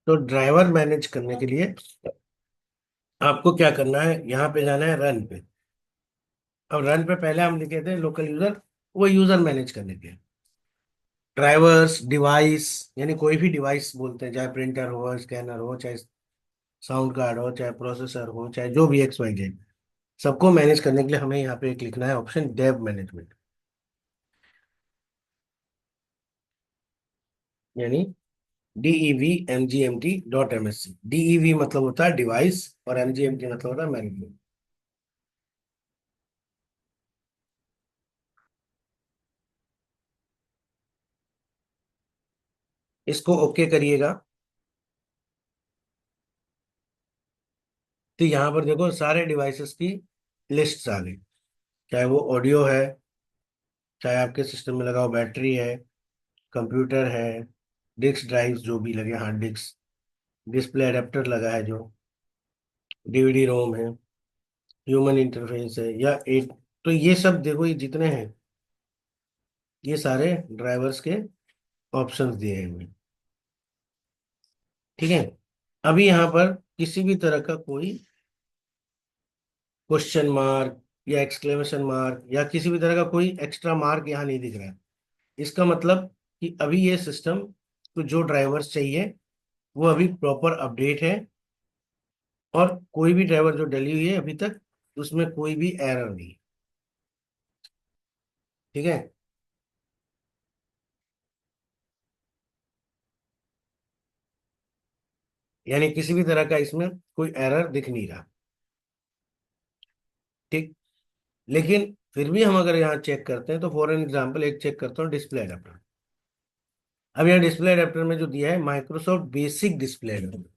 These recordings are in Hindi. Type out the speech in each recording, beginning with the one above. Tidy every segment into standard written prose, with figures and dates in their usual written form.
तो ड्राइवर मैनेज करने के लिए आपको क्या करना है, यहाँ पे जाना है रन पे। अब रन पे पहले हम लिखे थे लोकल यूजर, वो यूजर मैनेज करने के ड्राइवर्स डिवाइस, यानी कोई भी डिवाइस बोलते हैं, चाहे प्रिंटर हो, स्कैनर हो, चाहे साउंड कार्ड हो, चाहे प्रोसेसर हो, चाहे जो भी एक्स वाई जेड, सबको मैनेज करने के लिए हमें यहाँ पे एक लिखना है ऑप्शन डेव मैनेजमेंट, यानी DEVMGMT.MSC। DEV मतलब होता है डिवाइस और MGMT मतलब होता है मैनेजमेंट। इसको ओके करिएगा। तो यहाँ पर देखो सारे डिवाइसेस की लिस्ट आ गई, चाहे वो ऑडियो है, चाहे आपके सिस्टम में लगा हो बैटरी है, कंप्यूटर है, डिस्क ड्राइव जो भी लगे, हार्ड डिस्क, डिस्प्ले अडेप्टर लगा है जो, DVD रोम है, ह्यूमन इंटरफेस है, या एक, तो ये सब देखो, ये जितने हैं ये सारे ड्राइवर्स के ऑप्शंस दिए हुए हैं। ठीक है। अभी यहाँ पर किसी भी तरह का कोई क्वेश्चन मार्क या एक्सक्लेमेशन मार्क या किसी भी तरह का कोई एक्स्ट्रा मार्क यहाँ नहीं दिख रहा है। इसका मतलब कि अभी ये सिस्टम को जो ड्राइवर्स चाहिए वो अभी प्रॉपर अपडेट है, और कोई भी ड्राइवर जो डली हुई है अभी तक उसमें कोई भी एरर नहीं है। ठीक है। यानी किसी भी तरह का इसमें कोई एरर दिख नहीं रहा। ठीक। लेकिन फिर भी हम अगर यहाँ चेक करते हैं, तो फॉर एन एग्जांपल एक चेक करता हूँ डिस्प्ले अडेप्टर। अब यहाँ डिस्प्ले अडेप्टर में जो दिया है माइक्रोसॉफ्ट बेसिक डिस्प्ले अडेप्टर,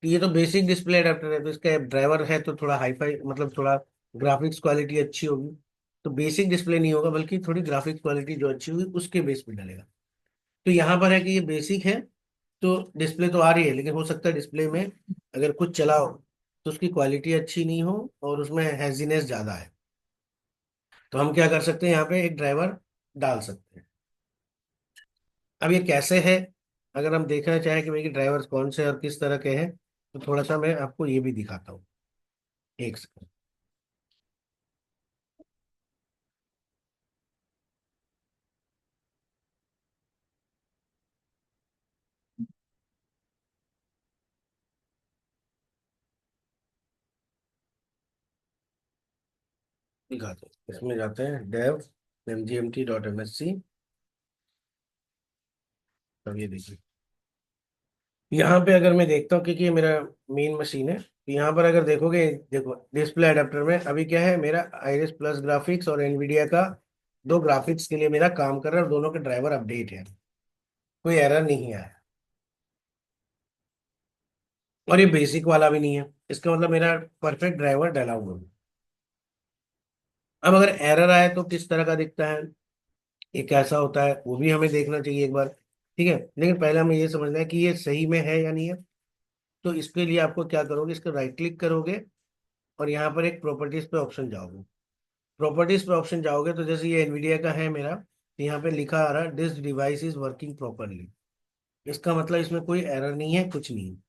तो ये तो बेसिक डिस्प्ले अडेप्टर है, तो इसका ड्राइवर है तो थोड़ा हाई फाई, मतलब थोड़ा ग्राफिक्स क्वालिटी अच्छी होगी। तो बेसिक डिस्प्ले नहीं होगा, बल्कि थोड़ी ग्राफिक्स क्वालिटी जो अच्छी होगी उसके बेस पे डलेगा। तो यहाँ पर है कि ये बेसिक है, तो डिस्प्ले तो आ रही है, लेकिन हो सकता है डिस्प्ले में अगर कुछ चला हो तो उसकी क्वालिटी अच्छी नहीं हो और उसमें हैजीनेस ज्यादा है। तो हम क्या कर सकते हैं, यहाँ पे एक ड्राइवर डाल सकते हैं। अब ये कैसे है, अगर हम देखना चाहें कि भाई ड्राइवर्स कौन से और किस तरह के हैं, तो थोड़ा सा मैं आपको ये भी दिखाता हूँ। एक सेकंड दिखाते हैं। इसमें जाते हैं डेव MGMT.MSC। अब ये देखिए, यहाँ पे अगर मैं देखता हूँ, क्योंकि ये मेरा मेन मशीन है, तो यहाँ पर अगर देखोगे, देखो डिस्प्ले अडेप्टर में अभी क्या है, मेरा आइरिस प्लस ग्राफिक्स और एनवीडिया का दो ग्राफिक्स के लिए मेरा काम कर रहा है, और दोनों के ड्राइवर अपडेट है, कोई एरर नहीं आया। और ये बेसिक वाला भी नहीं है, इसका मतलब मेरा परफेक्ट ड्राइवर डला हुआ है। अब अगर एरर आए तो किस तरह का दिखता है, ये कैसा होता है, वो भी हमें देखना चाहिए एक बार। ठीक है। लेकिन पहले हमें ये समझना है कि ये सही में है या नहीं है। तो इसके लिए आपको क्या करोगे, इसको राइट क्लिक करोगे और यहाँ पर एक प्रॉपर्टीज पे ऑप्शन जाओगे। प्रॉपर्टीज पे ऑप्शन जाओगे तो जैसे ये एनवीडिया का है मेरा, तो यहाँ पे लिखा आ रहा है this device is working properly. इसका मतलब इसमें कोई एरर नहीं है, कुछ नहीं है।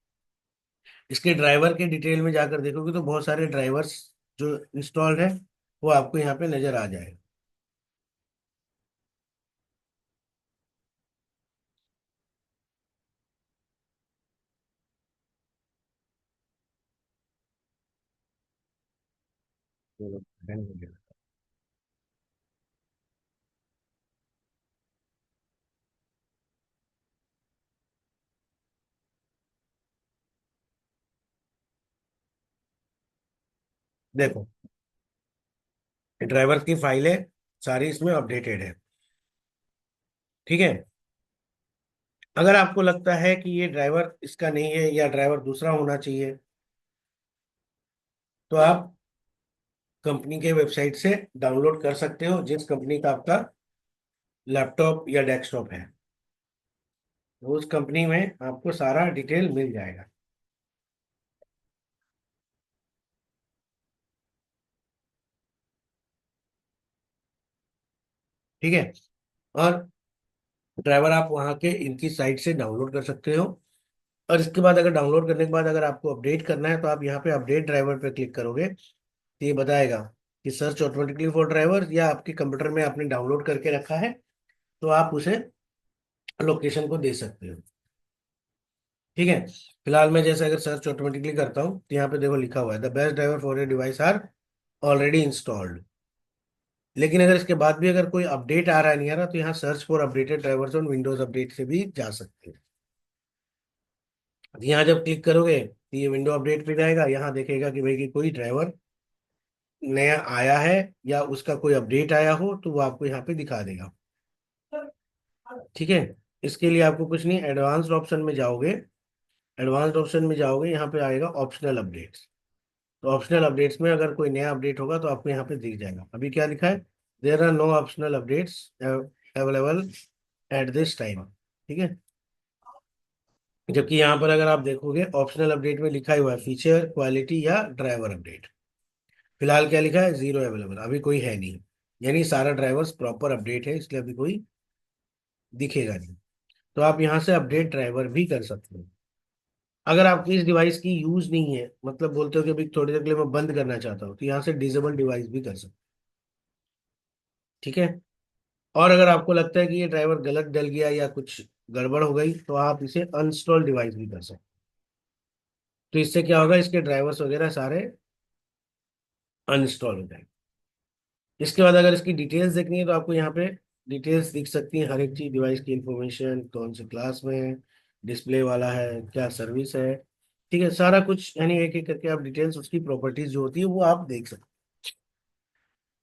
इसके ड्राइवर के डिटेल में जाकर देखोगे तो बहुत सारे ड्राइवर्स जो इंस्टॉल्ड है वो आपको यहाँ पे नजर आ जाएगा। चलो, done हो गया। देखो, ड्राइवर की फाइलें सारी इसमें अपडेटेड है। ठीक है। अगर आपको लगता है कि ये ड्राइवर इसका नहीं है या ड्राइवर दूसरा होना चाहिए, तो आप कंपनी के वेबसाइट से डाउनलोड कर सकते हो, जिस कंपनी का आपका लैपटॉप या डेस्कटॉप है, तो उस कंपनी में आपको सारा डिटेल मिल जाएगा। ठीक है। और ड्राइवर आप वहाँ के इनकी साइट से डाउनलोड कर सकते हो, और इसके बाद अगर डाउनलोड करने के बाद अगर आपको अपडेट करना है तो आप यहाँ पे अपडेट ड्राइवर पे क्लिक करोगे तो ये बताएगा कि सर्च ऑटोमेटिकली फॉर ड्राइवर, या आपके कंप्यूटर में आपने डाउनलोड करके रखा है तो आप उसे लोकेशन को दे सकते हो। ठीक है। फिलहाल मैं जैसे अगर सर्च ऑटोमेटिकली करता हूँ तो यहाँ पे देखो लिखा हुआ है the best driver for your device are already installed. लेकिन अगर इसके बाद भी अगर कोई अपडेट आ रहा है नहीं आ रहा तो यहाँ search for updated drivers on Windows update से भी जा सकते हैं। यहाँ जब क्लिक करोगे तो ये विंडो अपडेट पे जाएगा, यहाँ देखेगा कि भाई कि कोई ड्राइवर नया आया है या उसका कोई अपडेट आया हो तो वो आपको यहाँ पे दिखा देगा। ठीक है। इसके लिए आपको कुछ नहीं, एडवांस्ड ऑप्शन में जाओगे। एडवांस्ड ऑप्शन में जाओगे, यहाँ पे आएगा ऑप्शनल अपडेट्स। तो ऑप्शनल अपडेट्स में अगर कोई नया अपडेट होगा तो आपको यहाँ पे दिख जाएगा। अभी क्या लिखा है, there are no optional updates available at this time. ठीक है। जबकि यहाँ पर अगर आप देखोगे ऑप्शनल अपडेट में लिखा हुआ है फीचर क्वालिटी या ड्राइवर अपडेट। फिलहाल क्या लिखा है, जीरो अवेलेबल, अभी कोई है नहीं। यानी सारा ड्राइवर्स प्रॉपर अपडेट है, इसलिए अभी कोई दिखेगा नहीं। तो आप यहाँ से अपडेट ड्राइवर भी कर सकते हो। अगर आपकी इस डिवाइस की यूज नहीं है, मतलब बोलते हो कि अभी थोड़ी देर के लिए मैं बंद करना चाहता हूँ, तो यहाँ से डिसेबल डिवाइस भी कर सकते हो। ठीक है। और अगर आपको लगता है कि ये ड्राइवर गलत डल गया या कुछ गड़बड़ हो गई तो आप इसे अनस्टॉल डिवाइस भी कर सकते हो। तो इससे क्या होगा, इसके ड्राइवर्स वगैरह सारे अनस्टॉल हो जाएंगे। इसके बाद अगर इसकी डिटेल्स देखनी है तो आपको यहाँ पे डिटेल्स दिख सकती है, हर एक चीज, डिवाइस की इंफॉर्मेशन, कौन से क्लास में है, डिस्प्ले वाला है, क्या सर्विस है। ठीक है, सारा कुछ यानी एक एक करके आप डिटेल्स, उसकी प्रॉपर्टीज जो होती है वो आप देख सकते हैं।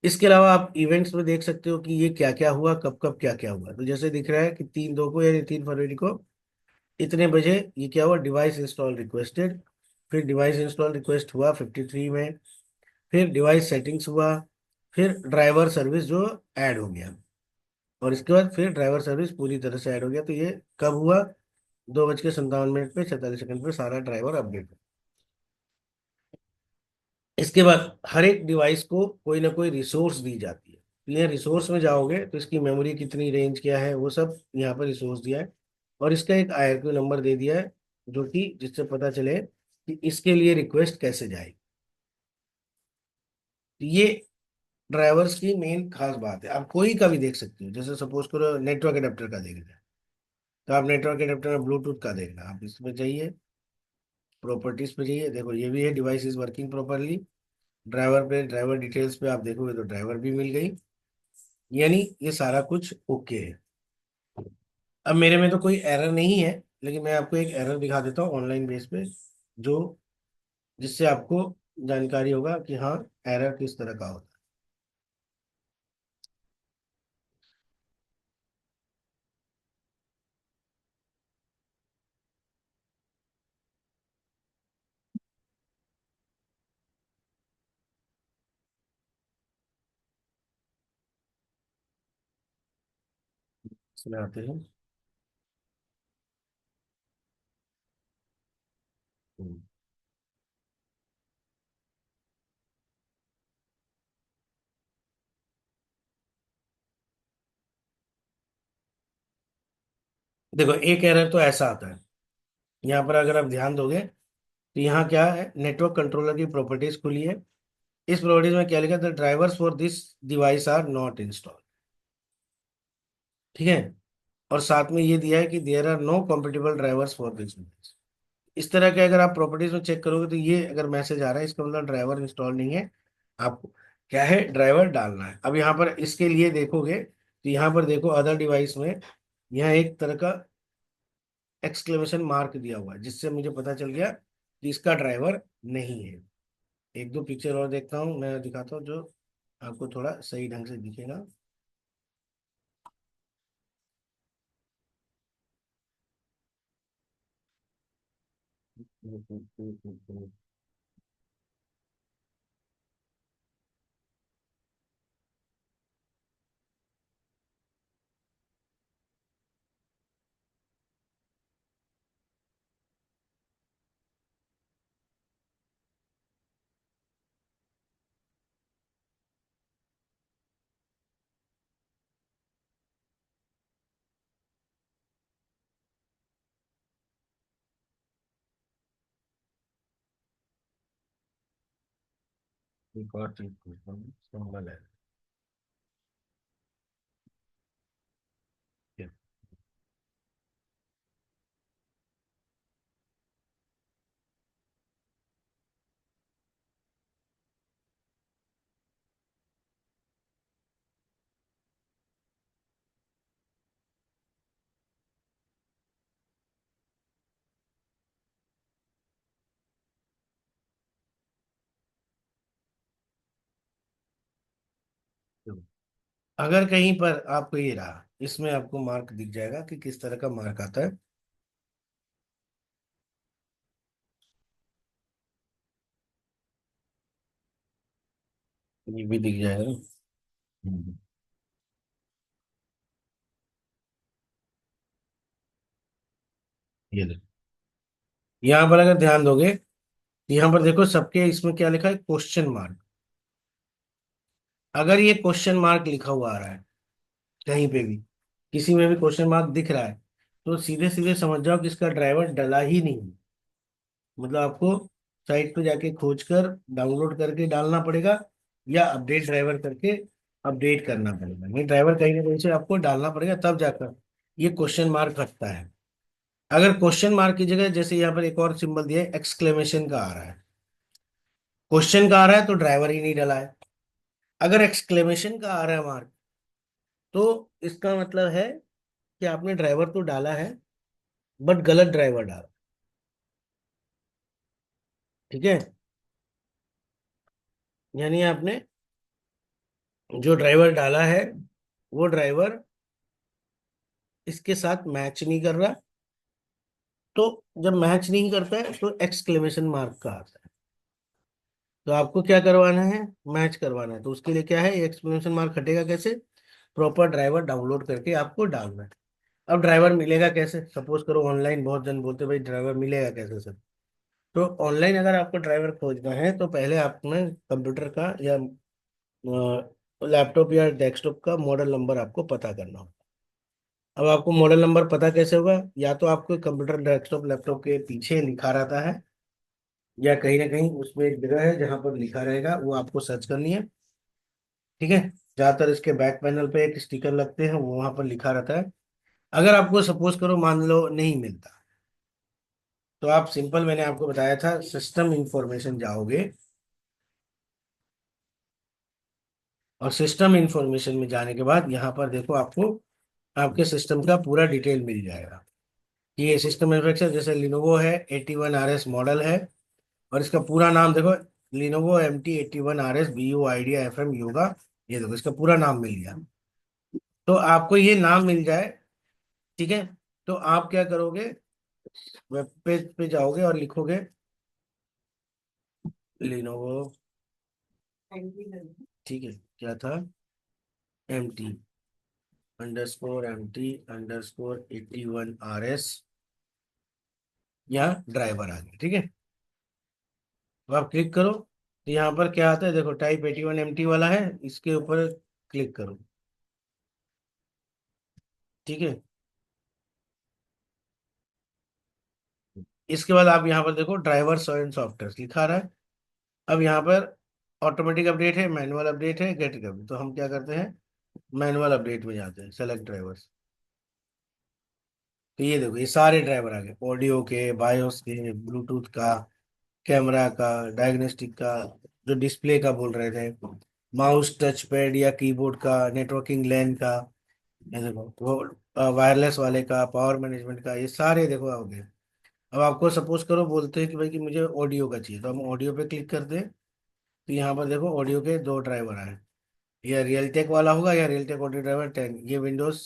इसके अलावा आप इवेंट्स में देख सकते हो कि ये क्या क्या हुआ, कब कब क्या क्या हुआ। तो जैसे दिख रहा है कि 3/2 को यानी 3 फरवरी को इतने बजे ये क्या हुआ, डिवाइस इंस्टॉल रिक्वेस्टेड। फिर डिवाइस इंस्टॉल रिक्वेस्ट हुआ 53 में। फिर डिवाइस सेटिंग्स हुआ। फिर ड्राइवर सर्विस जो ऐड हो गया। और इसके बाद फिर ड्राइवर सर्विस पूरी तरह से ऐड हो गया। तो ये कब हुआ, 2:57 पे 46 सेकंड पे सारा ड्राइवर अपडेट। इसके बाद हर एक डिवाइस को कोई ना कोई रिसोर्स दी जाती है। तो ये रिसोर्स में जाओगे तो इसकी मेमोरी कितनी, रेंज क्या है, वो सब यहाँ पर रिसोर्स दिया है। और इसका एक IRQ नंबर दे दिया है, जो कि जिससे पता चले कि इसके लिए रिक्वेस्ट कैसे जाए। तो ये ड्राइवर्स की मेन खास बात है। आप कोई का भी देख सकते हो, जैसे सपोज करो नेटवर्क एडेप्टर का देखना है तो आप नेटवर्क एडेप्टर में ब्लूटूथ का देखना, आप इसमें जाइए, प्रॉपर्टीज पे जाइए, देखो ये भी है device is working properly. Driver पे, ड्राइवर डिटेल्स पे आप देखोगे तो ड्राइवर भी मिल गई। यानी ये सारा कुछ ओके है। अब मेरे में तो कोई एरर नहीं है, लेकिन मैं आपको एक एरर दिखा देता हूँ ऑनलाइन बेस पे, जो जिससे आपको जानकारी होगा कि हाँ एरर किस तरह का होता है। इसमें आते हैं। हम्म। देखो एक एरर तो ऐसा आता है, यहाँ पर अगर आप ध्यान दोगे तो यहाँ क्या है, नेटवर्क कंट्रोलर की प्रॉपर्टीज खुली है। इस प्रॉपर्टीज में क्या लिखा है, the drivers for this device are not install. ठीक है। और साथ में ये दिया है कि there are no compatible drivers for this device. इस तरह के अगर आप प्रॉपर्टीज में चेक करोगे तो ये अगर मैसेज आ रहा है इसका मतलब ड्राइवर इंस्टॉल नहीं है। आपको क्या है, ड्राइवर डालना है। अब यहाँ पर इसके लिए देखोगे तो यहाँ पर देखो अदर डिवाइस में यहाँ एक तरह का एक्सक्लेमेशन मार्क दिया हुआ है, जिससे मुझे पता चल गया कि इसका ड्राइवर नहीं है। एक दो पिक्चर और देखता हूँ, मैं दिखाता हूँ जो आपको थोड़ा सही ढंग से दिखेगा। एक और चीज पूछता हूँ, सिंबल है। अगर कहीं पर आपको ये रहा, इसमें आपको मार्क दिख जाएगा कि किस तरह का मार्क आता है। ये भी दिख जाएगा। हम्म, ये देखो, यहाँ पर अगर ध्यान दोगे, यहाँ पर देखो सबके इसमें क्या लिखा है, क्वेश्चन मार्क। अगर ये क्वेश्चन मार्क लिखा हुआ आ रहा है कहीं पे भी, किसी में भी क्वेश्चन मार्क दिख रहा है, तो सीधे सीधे समझ जाओ कि इसका ड्राइवर डला ही नहीं है। मतलब आपको साइट पे जाके खोज कर डाउनलोड करके डालना पड़ेगा, या अपडेट ड्राइवर करके अपडेट करना पड़ेगा। ये ड्राइवर कहीं ना कहीं से आपको डालना पड़ेगा, तब जाकर ये क्वेश्चन मार्क हटता है। अगर क्वेश्चन मार्क की जगह जैसे यहाँ पर एक और सिंबल दिया है, एक्सक्लेमेशन का आ रहा है, क्वेश्चन का आ रहा है तो ड्राइवर ही नहीं डला है। अगर एक्सक्लेमेशन का आ रहा है मार्क, तो इसका मतलब है कि आपने ड्राइवर तो डाला है, बट गलत ड्राइवर डाला। ठीक है, यानी आपने जो ड्राइवर डाला है, वो ड्राइवर इसके साथ मैच नहीं कर रहा। तो जब मैच नहीं करता है तो एक्सक्लेमेशन मार्क का आता है। तो आपको क्या करवाना है, मैच करवाना है। तो उसके लिए क्या है, एक्सक्लेमेशन मार्क हटेगा कैसे, प्रॉपर ड्राइवर डाउनलोड करके आपको डालना है। अब ड्राइवर मिलेगा कैसे, सपोज करो ऑनलाइन बहुत जन बोलते भाई ड्राइवर मिलेगा कैसे सर। तो ऑनलाइन अगर आपको ड्राइवर खोजना है, तो पहले आपने कंप्यूटर का या लैपटॉप या डेस्कटॉप का मॉडल नंबर आपको पता करना होगा। अब आपको मॉडल नंबर पता कैसे होगा, या तो आपको कंप्यूटर डेस्कटॉप लैपटॉप के पीछे लिखा रहता है, या कहीं ना कहीं उसमें एक जगह है जहां पर लिखा रहेगा, वो आपको सर्च करनी है। ठीक है, ज्यादातर इसके बैक पैनल पे एक स्टिकर लगते हैं, वो वहां पर लिखा रहता है। अगर आपको सपोज करो मान लो नहीं मिलता, तो आप सिंपल, मैंने आपको बताया था, सिस्टम इंफॉर्मेशन जाओगे, और सिस्टम इंफॉर्मेशन में जाने के बाद यहाँ पर देखो आपको आपके सिस्टम का पूरा डिटेल मिल जाएगा कि ये सिस्टम मैन्युफैक्चर जैसे लिनोवो है, 81RS मॉडल है, और इसका पूरा नाम देखो, Lenovo MT 81RS BU idea FM yoga. ये देखो इसका पूरा नाम मिल गया। तो आपको ये नाम मिल जाए, ठीक है, तो आप क्या करोगे, वेब पेज पे जाओगे और लिखोगे लिनोवो, ठीक है, क्या था, MT_MT_81RS, यहाँ ड्राइवर आ गया। ठीक है, तो आप क्लिक करो, तो यहाँ पर क्या आता है देखो, टाइप 81MT वाला है, इसके ऊपर क्लिक करो। ठीक है, इसके बाद आप यहाँ पर देखो ड्राइवर एंड सॉफ्टवेयर लिखा रहा है। अब यहाँ पर ऑटोमेटिक अपडेट है, मैनुअल अपडेट है, गेट अपडेट, तो हम क्या करते हैं, मैनुअल अपडेट में जाते हैं, सेलेक्ट ड्राइवर्स। तो ये देखो ये सारे ड्राइवर आ गए, ऑडियो के, बायोस के, ब्लूटूथ का, कैमरा का, डायग्नोस्टिक का, जो डिस्प्ले का बोल रहे थे, माउस टच पैड या कीबोर्ड का, नेटवर्किंग लैन का, ये देखो वो वायरलेस वाले का, पावर मैनेजमेंट का, ये सारे देखो आ गए। अब आपको सपोज करो बोलते हैं कि भाई कि मुझे ऑडियो का चाहिए, तो हम ऑडियो पे क्लिक करते हैं। तो यहाँ पर देखो ऑडियो के दो ड्राइवर आए, या रियलटेक वाला होगा या रियलटेक ऑडियो ड्राइवर 10, ये विंडोज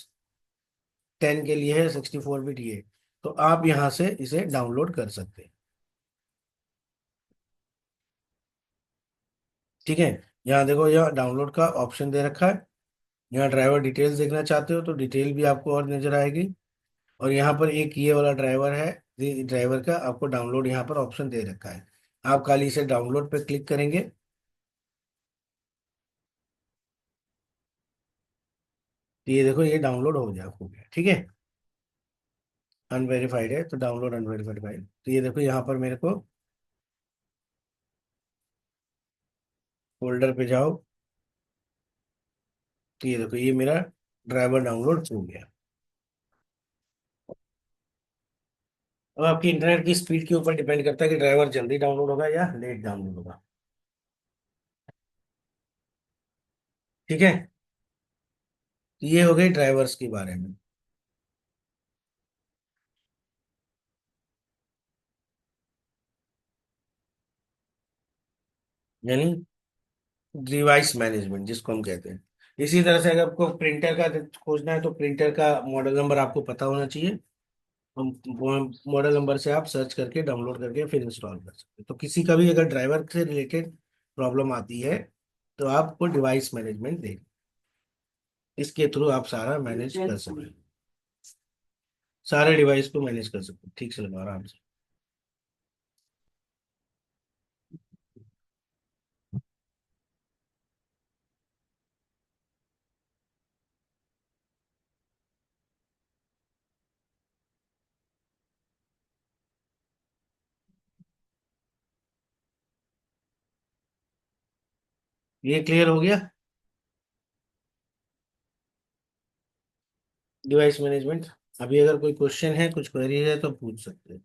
10 के लिए है, 64 बिट ये। तो आप यहाँ से इसे डाउनलोड कर सकते हैं। ठीक है, यहाँ देखो यहाँ डाउनलोड का ऑप्शन दे रखा है। यहाँ ड्राइवर डिटेल्स देखना चाहते हो तो डिटेल भी आपको और नजर आएगी। और यहाँ पर एक ये वाला ड्राइवर है, ये ड्राइवर का आपको डाउनलोड यहाँ पर ऑप्शन दे रखा है। आप खाली इसे डाउनलोड पे क्लिक करेंगे, तो ये देखो ये डाउनलोड हो गया। ठीक है, अनवेरिफाइड है तो डाउनलोड अनवेरिफाइड फाइल, तो ये देखो यहाँ पर मेरे को फोल्डर पे जाओ, तो ये देखो, ये मेरा ड्राइवर डाउनलोड हो गया। अब आपकी इंटरनेट की स्पीड के ऊपर डिपेंड करता है कि ड्राइवर जल्दी डाउनलोड होगा या लेट डाउनलोड होगा। ठीक है, तो ये हो गई ड्राइवर्स के बारे में। यानी डिवाइस मैनेजमेंट जिसको हम कहते हैं। इसी तरह से अगर आपको प्रिंटर का खोजना है तो प्रिंटर का मॉडल नंबर आपको पता होना चाहिए। हम मॉडल नंबर से आप सर्च करके डाउनलोड करके फिर इंस्टॉल कर सकते हैं। तो किसी का भी अगर ड्राइवर से रिलेटेड प्रॉब्लम आती है तो आपको डिवाइस मैनेजमेंट दें, इसके थ्रू आप सारा मैनेज कर सकते हैं, सारे डिवाइस को मैनेज कर सकते हैं ठीक से लगा आराम से। ये क्लियर हो गया, डिवाइस मैनेजमेंट। अभी अगर कोई क्वेश्चन है, कुछ क्वेरी है तो पूछ सकते हैं।